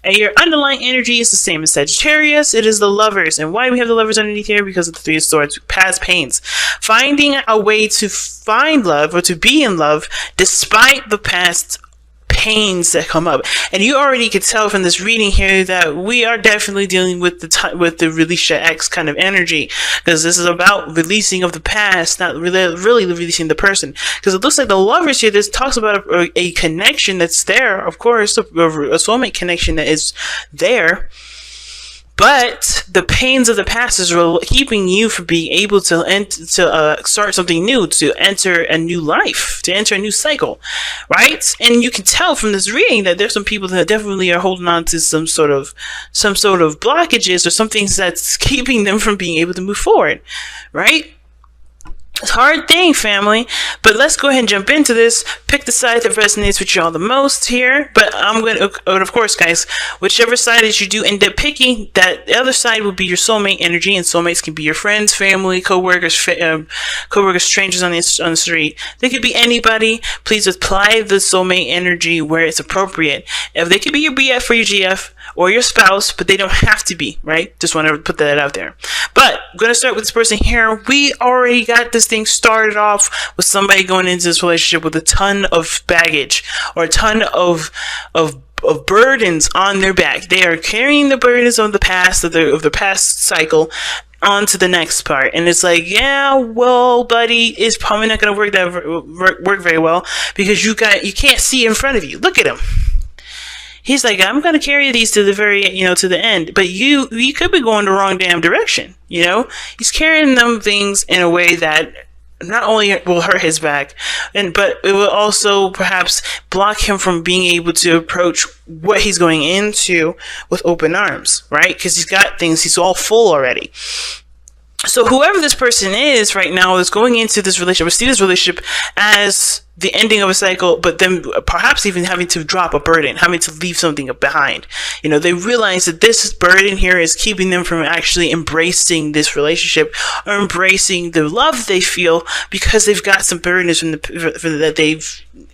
And your underlying energy is the same as Sagittarius. It is the Lovers. And why do we have the Lovers underneath here? Because of the Three of Swords, past pains. Finding a way to find love or to be in love despite the past pains that come up. And you already could tell from this reading here that we are definitely dealing with the release your ex kind of energy, because this is about releasing of the past, not really releasing the person. Because it looks like the Lovers here, this talks about a connection that's there, of course, a soulmate connection that is there. But the pains of the past is keeping you from being able to start something new, to enter a new life, to enter a new cycle, right? And you can tell from this reading that there's some people that definitely are holding on to some sort of blockages or some things that's keeping them from being able to move forward, right? It's a hard thing, family, but let's go ahead and jump into this. Pick the side that resonates with y'all the most here, but of course, guys, whichever side that you do end up picking, that the other side will be your soulmate energy, and soulmates can be your friends, family, co-workers, strangers on the street. They could be anybody. Please apply the soulmate energy where it's appropriate. If they could be your BF or your GF, or your spouse, but they don't have to be, right? Just want to put that out there. But I'm going to start with this person here. We already got this thing started off with somebody going into this relationship with a ton of baggage or a ton of burdens on their back. They are carrying the burdens of the past, of the past cycle, onto the next part. And it's like, yeah, well, buddy, it's probably not going to work very well, because you can't see in front of you. Look at him. He's like, I'm going to carry these to the very, to the end. But you could be going the wrong damn direction, He's carrying them things in a way that not only will hurt his back, but it will also perhaps block him from being able to approach what he's going into with open arms, right? Because he's got things, he's all full already. So whoever this person is right now is going into this relationship, or see this relationship as the ending of a cycle, but then perhaps even having to drop a burden, having to leave something behind. They realize that this burden here is keeping them from actually embracing this relationship or embracing the love they feel, because they've got some burdens that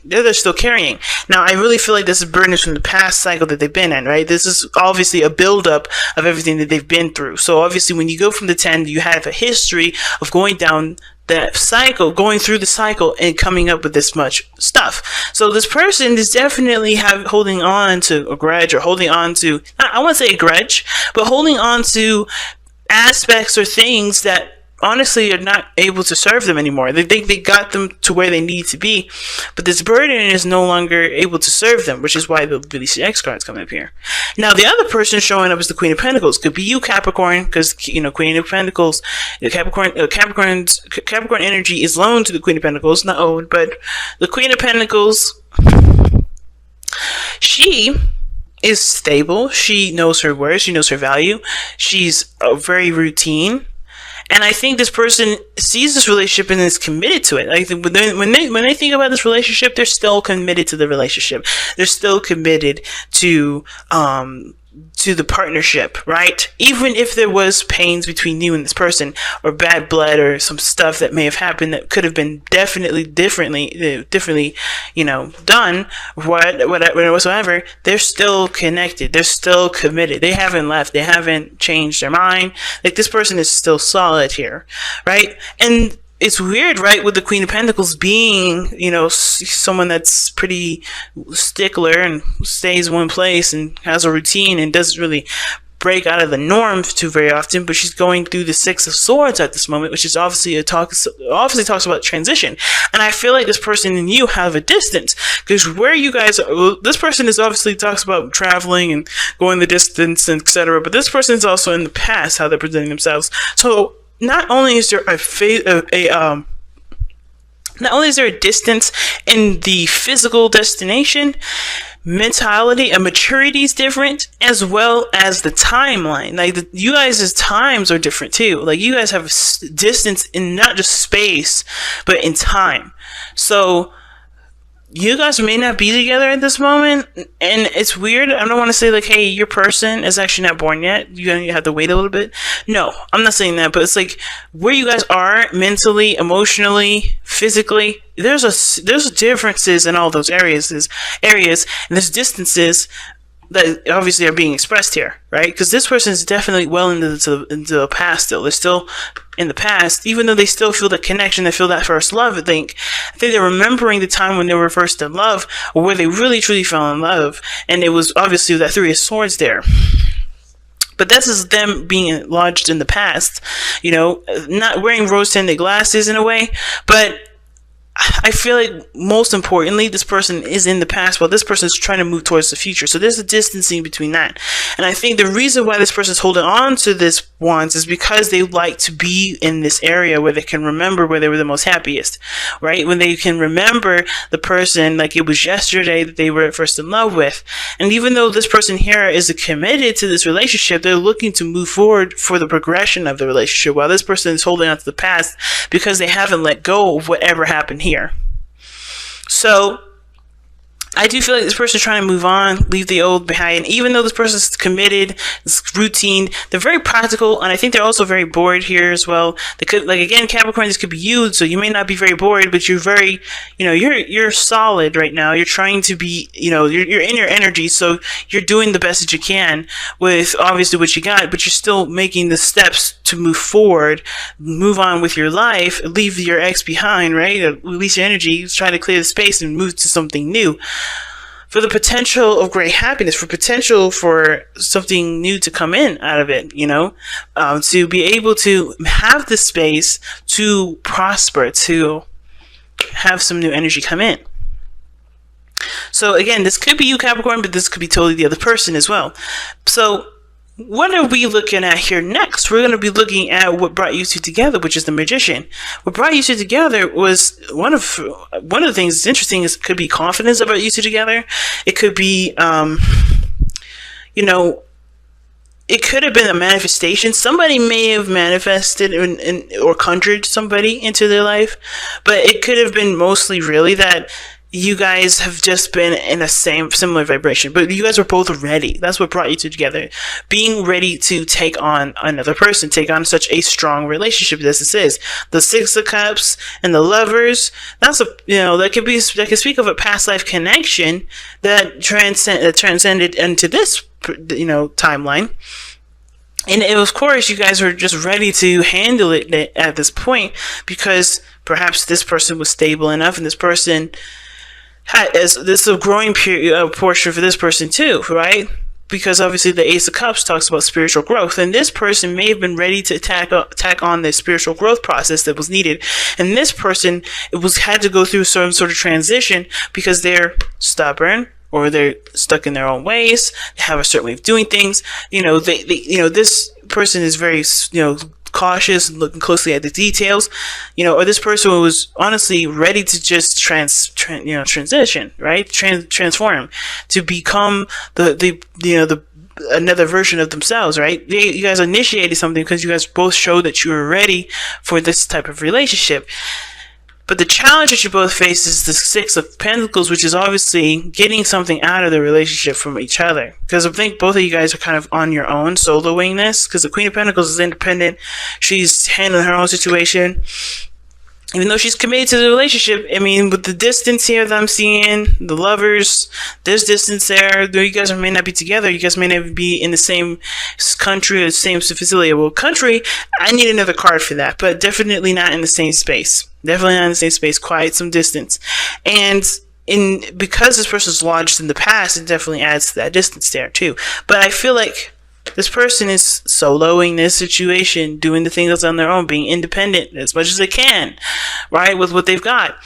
they're still carrying. Now, I really feel like this is burdens from the past cycle that they've been in, right? This is obviously a buildup of everything that they've been through. So obviously when you go from the 10, you have a history of going down that cycle, going through the cycle and coming up with this much stuff. So this person is definitely holding on to a grudge, or holding on to, I wouldn't say a grudge, but holding on to aspects or things that honestly are not able to serve them anymore. They think they got them to where they need to be, but this burden is no longer able to serve them, which is why the release the X cards come up here. Now, the other person showing up is the Queen of Pentacles. Could be you, Capricorn, because Queen of Pentacles, Capricorn energy is loaned to the Queen of Pentacles, not owed, but the Queen of Pentacles, she is stable. She knows her worth. She knows her value. She's very routine. And I think this person sees this relationship and is committed to it. Like when they think about this relationship, they're still committed to the relationship. They're still committed to the partnership, right? Even if there was pains between you and this person, or bad blood, or some stuff that may have happened that could have been definitely differently, done, whatsoever, they're still connected. They're still committed. They haven't left. They haven't changed their mind. Like, this person is still solid here, right? And it's weird, right, with the Queen of Pentacles being, someone that's pretty stickler and stays one place and has a routine and doesn't really break out of the norm too very often, but she's going through the Six of Swords at this moment, which is obviously talks about transition. And I feel like this person and you have a distance, because where you guys are, this person is obviously talks about traveling and going the distance, etc. But this person is also in the past, how they're presenting themselves. So not only is there a distance in the physical destination, mentality and maturity is different, as well as the timeline. Like, you guys' times are different too. Like, you guys have distance in not just space, but in time. So you guys may not be together at this moment, and it's weird. I don't want to say like, hey, your person is actually not born yet, you have to wait a little bit. No, I'm not saying that, but it's like where you guys are mentally, emotionally, physically, there's differences in all those areas, and there's distances that obviously are being expressed here, right? Because this person is definitely well into the past still. They're still in the past, even though they still feel that connection, they feel that first love. I think they're remembering the time when they were first in love, or where they really truly fell in love, and it was obviously that Three of Swords there. But this is them being lodged in the past, not wearing rose-tinted glasses in a way, but I feel like most importantly, this person is in the past while this person is trying to move towards the future. So there's a distancing between that. And I think the reason why this person is holding on to this wands is because they like to be in this area where they can remember where they were the most happiest, right? When they can remember the person like it was yesterday that they were first in love with. And even though this person here is committed to this relationship, they're looking to move forward for the progression of the relationship, while this person is holding on to the past because they haven't let go of whatever happened here. So I do feel like this person is trying to move on, leave the old behind. Even though this person is committed, it's routine, they're very practical, and I think they're also very bored here as well. They could, like, again, Capricorn, this could be you, so you may not be very bored, but you're very, you're solid right now. You're trying to be, you're in your energy, so you're doing the best that you can with obviously what you got, but you're still making the steps to move forward, move on with your life, leave your ex behind, right? Release your energy, try to clear the space and move to something new. For the potential of great happiness, for potential for something new to come in out of it, to be able to have the space to prosper, to have some new energy come in. So again, this could be you, Capricorn, but this could be totally the other person as well. So what are we looking at here next? We're going to be looking at what brought you two together, which is the Magician. What brought you two together was one of the things that's interesting is it could be confidence about you two together. It could be, it could have been a manifestation. Somebody may have manifested or conjured somebody into their life, but it could have been mostly really that you guys have just been in a similar vibration, but you guys were both ready. That's what brought you two together. Being ready to take on another person, take on such a strong relationship as this is. The Six of Cups and the Lovers, that's that can speak of a past life connection that transcended into this, timeline. And of course, you guys are just ready to handle it at this point because perhaps this person was stable enough and this person this is a growing portion for this person too, right? Because obviously the Ace of Cups talks about spiritual growth, and this person may have been ready to tack on the spiritual growth process that was needed, and this person had to go through some sort of transition because they're stubborn or they're stuck in their own ways. They have a certain way of doing things. This person is very cautious and looking closely at the details, or this person was honestly ready to just transition, right? Transform to become the another version of themselves, right? You guys initiated something because you guys both showed that you were ready for this type of relationship. But the challenge that you both face is the Six of Pentacles, which is obviously getting something out of the relationship from each other. Because I think both of you guys are kind of on your own, soloing this. Because the Queen of Pentacles is independent. She's handling her own situation. Even though she's committed to the relationship, I mean, with the distance here that I'm seeing, the Lovers, there's distance there. Though you guys may not be together, you guys may not be in the same country or the same facility. Well, country, I need another card for that, but definitely not in the same space. Definitely not in the same space, quite some distance. And because this person's lodged in the past, it definitely adds to that distance there too. But I feel like this person is soloing this situation, doing the things on their own, being independent as much as they can, right, with what they've got.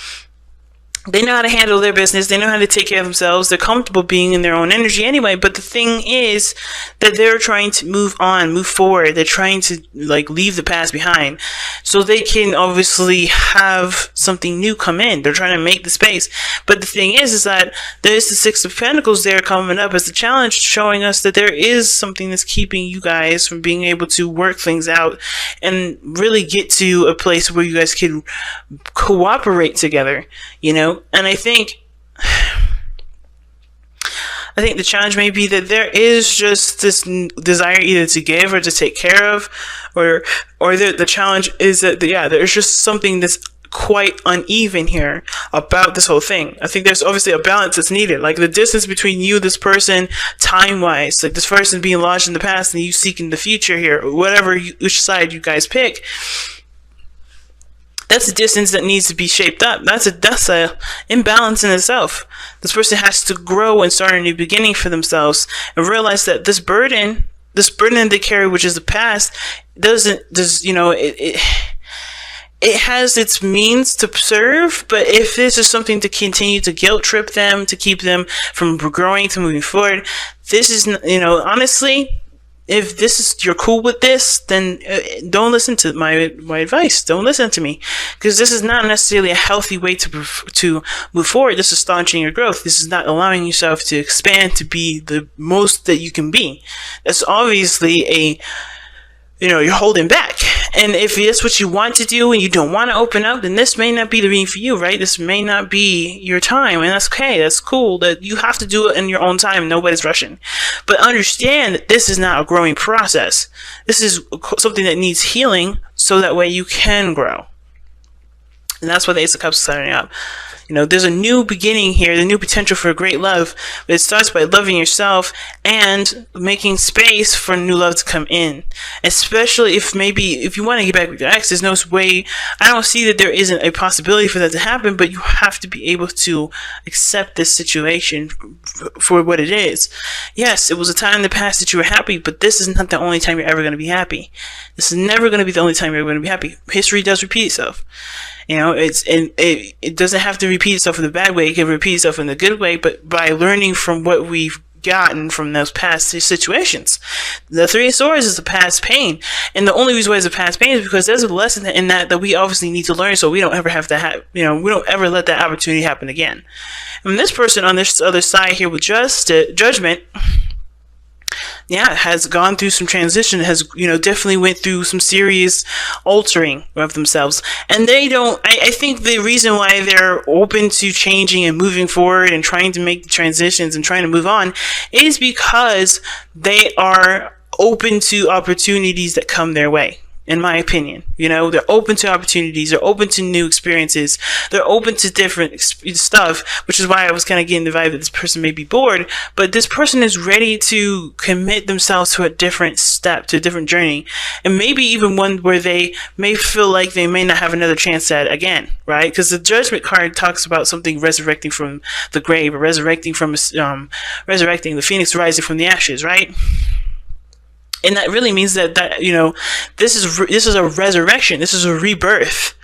They know how to handle their business. They know how to take care of themselves. They're comfortable being in their own energy anyway. But the thing is that they're trying to move on, move forward. They're trying to leave the past behind so they can obviously have something new come in. They're trying to make the space. But the thing is that there's the Six of Pentacles there coming up as the challenge, showing us that there is something that's keeping you guys from being able to work things out and really get to a place where you guys can cooperate together, And I think the challenge may be that there is just this desire either to give or to take care of, or the challenge is that there's just something that's quite uneven here about this whole thing. I think there's obviously a balance that's needed. Like the distance between you, this person, time-wise, like this person being launched in the past and you seeking the future here, or whatever which side you guys pick. That's a distance that needs to be shaped up. That's a imbalance in itself. This person has to grow and start a new beginning for themselves and realize that this burden they carry, which is the past, it has its means to serve, but if this is something to continue to guilt trip them, to keep them from growing, to moving forward, this is, honestly, if you're cool with this, then don't listen to my advice. Don't listen to me, because this is not necessarily a healthy way to move forward. This is staunching your growth. This is not allowing yourself to expand to be the most that you can be. That's obviously you're holding back. And if that's what you want to do and you don't want to open up, then this may not be the reading for you, right? This may not be your time, and that's okay. That's cool. That you have to do it in your own time. Nobody's rushing. But understand that this is not a growing process. This is something that needs healing so that way you can grow. And that's why the Ace of Cups is setting up. There's a new beginning here, the new potential for a great love, but it starts by loving yourself and making space for new love to come in. Especially if you want to get back with your ex, there's no way, I don't see that there isn't a possibility for that to happen, but you have to be able to accept this situation for what it is. Yes, it was a time in the past that you were happy, but this is not the only time you're ever going to be happy. This is never going to be the only time you're going to be happy. History does repeat itself. It doesn't have to repeat itself in the bad way. It can repeat itself in the good way, but by learning from what we've gotten from those past situations. The Three of Swords is the past pain, and the only reason why it's a past pain is because there's a lesson in that we obviously need to learn, so we don't ever have to we don't ever let that opportunity happen again. And this person on this other side here with judgment, has gone through some transition, has, definitely went through some serious altering of themselves. And I think the reason why they're open to changing and moving forward and trying to make the transitions and trying to move on is because they are open to opportunities that come their way. In my opinion, they're open to opportunities, they're open to new experiences, they're open to different stuff, which is why I was kind of getting the vibe that this person may be bored, but this person is ready to commit themselves to a different step, to a different journey, and maybe even one where they may feel like they may not have another chance at again, right? Because the Judgment card talks about something resurrecting from the grave, or resurrecting the phoenix rising from the ashes, right? And that really means that this is a resurrection. This is a rebirth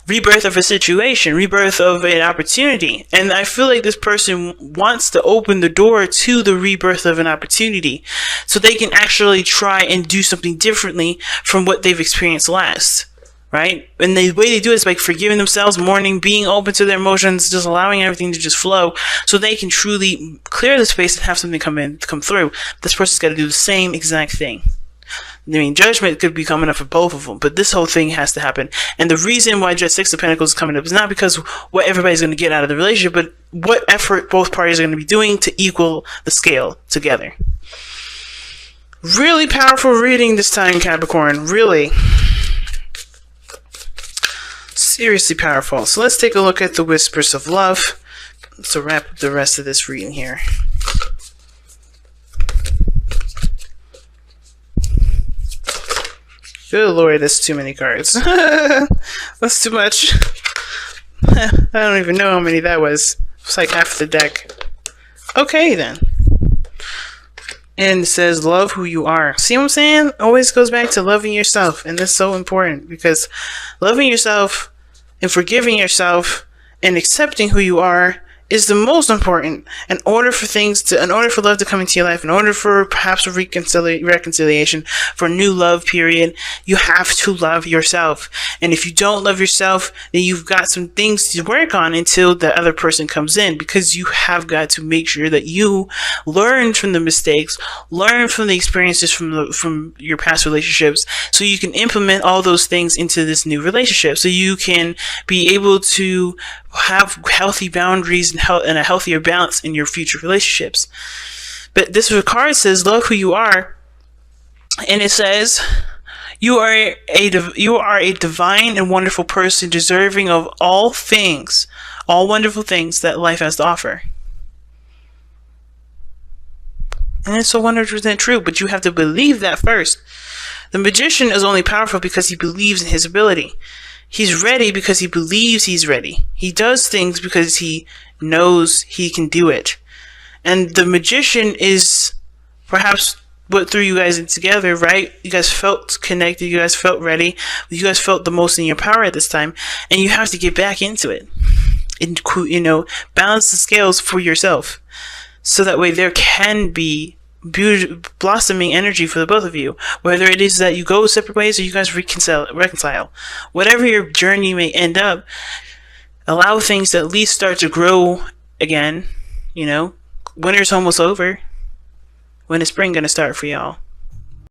of a situation, rebirth of an opportunity. And I feel like this person wants to open the door to the rebirth of an opportunity so they can actually try and do something differently from what they've experienced last. Right? And the way they do it is by forgiving themselves, mourning, being open to their emotions, just allowing everything to just flow so they can truly clear the space and have something come through. This person's got to do the same exact thing. Judgment could be coming up for both of them, but this whole thing has to happen. And the reason why Six of Pentacles is coming up is not because what everybody's going to get out of the relationship, but what effort both parties are going to be doing to equal the scale together. Really powerful reading this time, Capricorn. Really. Seriously powerful. So let's take a look at the Whispers of Love to wrap up the rest of this reading here. Good Lord, that's too many cards. That's too much. I don't even know how many that was. It's like half the deck. Okay then. And it says, love who you are. See what I'm saying? Always goes back to loving yourself. And that's so important, because loving yourself and forgiving yourself and accepting who you are is the most important. In order for love to come into your life, in order for perhaps a reconciliation, for a new love period, you have to love yourself. And if you don't love yourself, then you've got some things to work on until the other person comes in, because you have got to make sure that you learn from the mistakes, learn from the experiences from your past relationships, so you can implement all those things into this new relationship, so you can be able to have healthy boundaries and a healthier balance in your future relationships. But this card says, love who you are. And it says, You are a divine and wonderful person, deserving of all things, all wonderful things that life has to offer. And it's so 100% true, but you have to believe that first. The magician is only powerful because he believes in his ability. He's ready because he believes he's ready. He does things because he knows he can do it. And the magician is perhaps what threw you guys in together, right? You guys felt connected. You guys felt ready. You guys felt the most in your power at this time. And you have to get back into it. And, balance the scales for yourself. So that way there can be blossoming energy for the both of you. Whether it is that you go separate ways or you guys reconcile. Whatever your journey may end up, allow things to at least start to grow again. Winter's almost over. When is spring gonna start for y'all?